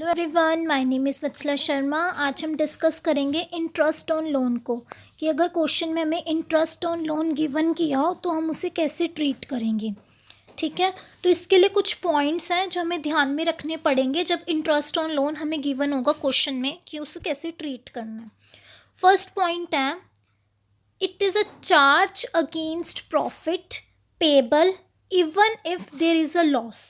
Hello everyone, my name is Vatsala Sharma. आज हम discuss करेंगे इंटरेस्ट ऑन लोन को, कि अगर क्वेश्चन में हमें इंटरेस्ट ऑन लोन गिवन किया हो तो हम उसे कैसे ट्रीट करेंगे। ठीक है, तो इसके लिए कुछ पॉइंट्स हैं जो हमें ध्यान में रखने पड़ेंगे जब इंटरेस्ट ऑन लोन हमें गिवन होगा क्वेश्चन में कि उसे कैसे ट्रीट करना है। फर्स्ट पॉइंट है, it is a charge against profit payable even if there is a loss.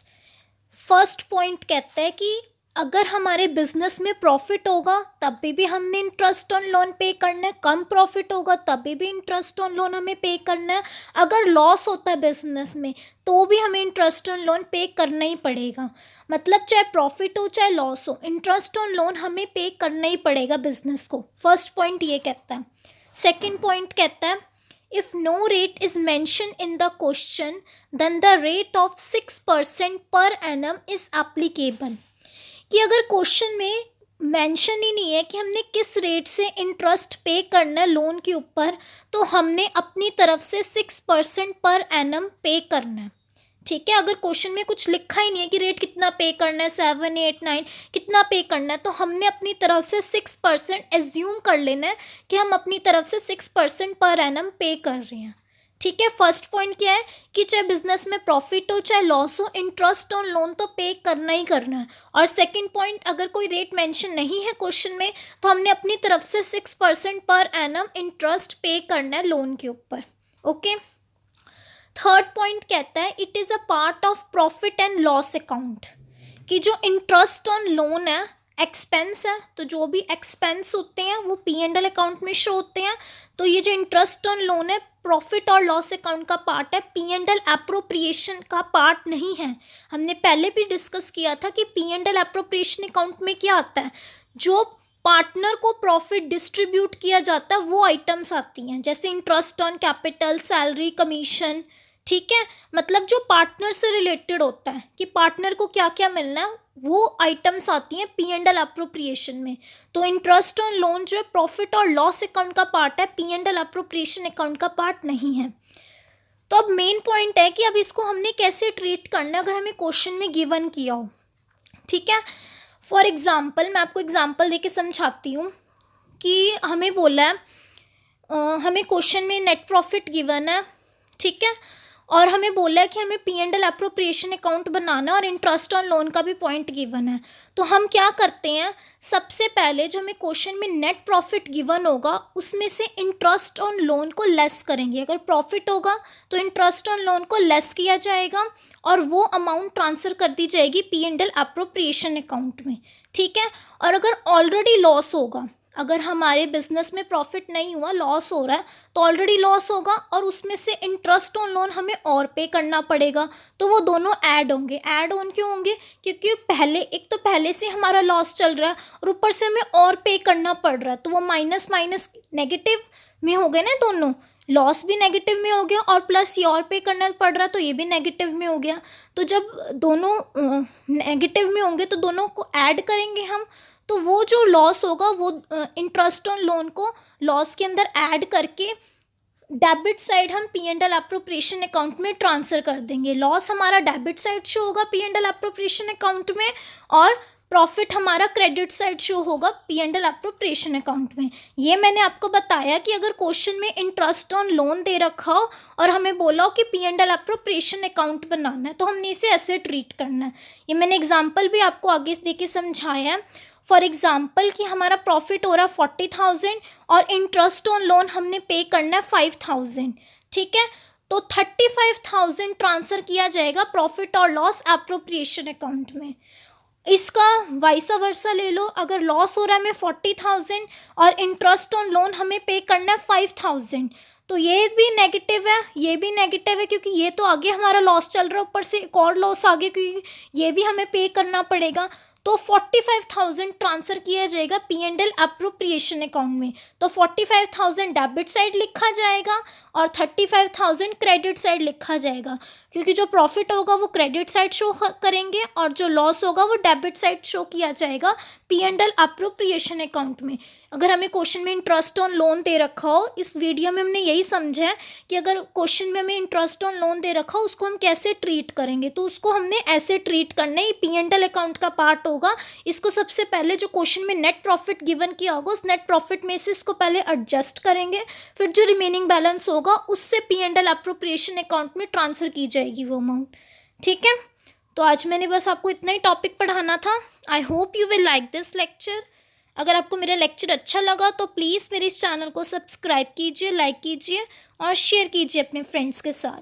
First point कहता है कि अगर हमारे बिजनेस में प्रॉफिट होगा तभी भी हमने इंटरेस्ट ऑन लोन पे करना है, कम प्रॉफिट होगा तभी भी इंटरेस्ट ऑन लोन हमें पे करना है, अगर लॉस होता है बिजनेस में तो भी हमें इंटरेस्ट ऑन लोन पे करना ही पड़ेगा। मतलब चाहे प्रॉफिट हो चाहे लॉस हो, इंटरेस्ट ऑन लोन हमें पे करना ही पड़ेगा बिजनेस को। फर्स्ट पॉइंट ये कहता है। सेकेंड पॉइंट कहता है, if no rate is mentioned in the question then the rate of 6% per annum is applicable। कि अगर क्वेश्चन में मेंशन ही नहीं है कि हमने किस रेट से इंटरेस्ट पे करना है लोन के ऊपर, तो हमने अपनी तरफ से 6% पर एनम पे करना है। ठीक है, अगर क्वेश्चन में कुछ लिखा ही नहीं है कि रेट कितना पे करना है, 7, 8, 9 कितना पे करना है, तो हमने अपनी तरफ से 6% एज्यूम कर लेना है कि हम अपनी तरफ से 6% पर एनम पे कर रहे हैं। ठीक है, फर्स्ट पॉइंट क्या है कि चाहे बिजनेस में प्रॉफिट हो चाहे लॉस हो, इंटरेस्ट ऑन लोन तो पे करना ही करना है। और सेकंड पॉइंट, अगर कोई रेट मेंशन नहीं है क्वेश्चन में तो हमने अपनी तरफ से 6% पर एनम इंटरेस्ट पे करना है लोन के ऊपर। ओके, थर्ड पॉइंट कहता है, it is a part of profit and loss account. कि जो इंटरेस्ट ऑन लोन है एक्सपेंस है, तो जो भी एक्सपेंस होते हैं वो P&L अकाउंट में शो होते हैं। तो ये जो इंटरेस्ट ऑन लोन है प्रॉफिट और लॉस अकाउंट का पार्ट है, P&L एप्रोप्रिएशन का पार्ट नहीं है। हमने पहले भी डिस्कस किया था कि P&L एप्रोप्रिएशन अकाउंट में क्या आता है, जो पार्टनर को प्रॉफिट डिस्ट्रीब्यूट किया जाता है वो आइटम्स आती हैं, जैसे interest on capital, salary, commission. ठीक है, मतलब जो पार्टनर से रिलेटेड होता है कि पार्टनर को क्या क्या मिलना है, वो आइटम्स आती हैं P&L एप्रोप्रिएशन में। तो इंटरेस्ट ऑन लोन जो है प्रॉफिट और लॉस अकाउंट का पार्ट है, P&L एप्रोप्रिएशन अकाउंट का पार्ट नहीं है। तो अब मेन पॉइंट है कि अब इसको हमने कैसे ट्रीट करना है अगर हमें क्वेश्चन में गिवन किया हो। ठीक है, फॉर एग्जाम्पल मैं आपको एग्जाम्पल देके समझाती हूँ कि हमें बोला है, हमें क्वेश्चन में नेट प्रॉफिट गिवन है। ठीक है, और हमें बोला है कि हमें P&L एप्रोप्रिएशन अकाउंट बनाना है और इंटरेस्ट ऑन लोन का भी पॉइंट गिवन है। तो हम क्या करते हैं, सबसे पहले जो हमें क्वेश्चन में नेट प्रॉफिट गिवन होगा उसमें से इंटरेस्ट ऑन लोन को लेस करेंगे। अगर प्रॉफिट होगा तो इंटरेस्ट ऑन लोन को लेस किया जाएगा और वो अमाउंट ट्रांसफ़र कर दी जाएगी P&L एप्रोप्रिएशन अकाउंट में। ठीक है, और अगर ऑलरेडी लॉस होगा, अगर हमारे बिजनेस में प्रॉफिट नहीं हुआ, लॉस हो रहा है, तो ऑलरेडी लॉस होगा और उसमें से इंटरेस्ट ऑन लोन हमें और पे करना पड़ेगा, तो वो दोनों ऐड होंगे। ऐड ऑन क्यों होंगे, क्योंकि एक तो पहले से हमारा लॉस चल रहा है और ऊपर से हमें और पे करना पड़ रहा है, तो वो माइनस माइनस नेगेटिव में हो गए ना दोनों। लॉस भी नेगेटिव में हो गया और प्लस ये और पे करना पड़ रहा है तो ये भी नेगेटिव में हो गया। तो जब दोनों नेगेटिव में होंगे तो दोनों को ऐड करेंगे हम, तो वो जो लॉस होगा वो इंटरेस्ट ऑन लोन को लॉस के अंदर ऐड करके डेबिट साइड हम P&L एप्रोप्रिएशन अकाउंट में ट्रांसफ़र कर देंगे। लॉस हमारा डेबिट साइड शो होगा P&L एप्रोप्रिएशन अकाउंट में और प्रॉफिट हमारा क्रेडिट साइड शो होगा P&L एप्रोप्रिएशन अकाउंट में। ये मैंने आपको बताया कि अगर क्वेश्चन में इंटरेस्ट ऑन लोन दे रखा हो और हमें बोला हो कि P&L एप्रोप्रिएशन अकाउंट बनाना है तो हमने इसे ऐसे ट्रीट करना है। ये मैंने एग्जाम्पल भी आपको आगे दे के समझाया है। फॉर एग्ज़ाम्पल कि हमारा प्रॉफिट हो रहा है 40,000 और इंटरेस्ट ऑन लोन हमने पे करना है 5,000। ठीक है, तो 35,000 ट्रांसफ़र किया जाएगा प्रॉफिट और लॉस एप्रोप्रिएशन अकाउंट में। इसका वाइसा वर्सा ले लो, अगर लॉस हो रहा है हमें 40,000 और इंटरेस्ट ऑन लोन हमें पे करना है 5,000, तो ये भी नेगेटिव है, ये भी नेगेटिव है, क्योंकि ये तो आगे हमारा लॉस चल रहा है, ऊपर से एक और लॉस आगे क्योंकि ये भी हमें पे करना पड़ेगा। तो 45,000 ट्रांसफ़र किया जाएगा P&L एप्रोप्रिएशन अकाउंट में। तो 45,000 डेबिट साइड लिखा जाएगा और 35,000 क्रेडिट साइड लिखा जाएगा। क्योंकि जो प्रॉफिट होगा वो क्रेडिट साइड शो करेंगे और जो लॉस होगा वो डेबिट साइड शो किया जाएगा P&L अप्रोप्रिएशन अकाउंट में। अगर हमें क्वेश्चन में इंटरेस्ट ऑन लोन दे रखा हो, इस वीडियो में हमने यही समझा है कि अगर क्वेश्चन में हमें इंटरेस्ट ऑन लोन दे रखा हो उसको हम कैसे ट्रीट करेंगे, तो उसको हमने ऐसे ट्रीट करना है, P&L अकाउंट का पार्ट होगा। इसको सबसे पहले जो क्वेश्चन में नेट प्रॉफिट गिवन किया होगा उस नेट प्रॉफिट में से इसको पहले एडजस्ट करेंगे, फिर जो रिमेनिंग बैलेंस होगा उससे P&L अप्रोप्रिएशन अकाउंट में ट्रांसफ़र की जाएगी वो अमाउंट। ठीक है, तो आज मैंने बस आपको इतना ही टॉपिक पढ़ाना था। I hope you will like this lecture. अगर आपको मेरा लेक्चर अच्छा लगा तो प्लीज़ मेरे इस चैनल को सब्सक्राइब कीजिए, लाइक कीजिए और शेयर कीजिए अपने फ्रेंड्स के साथ।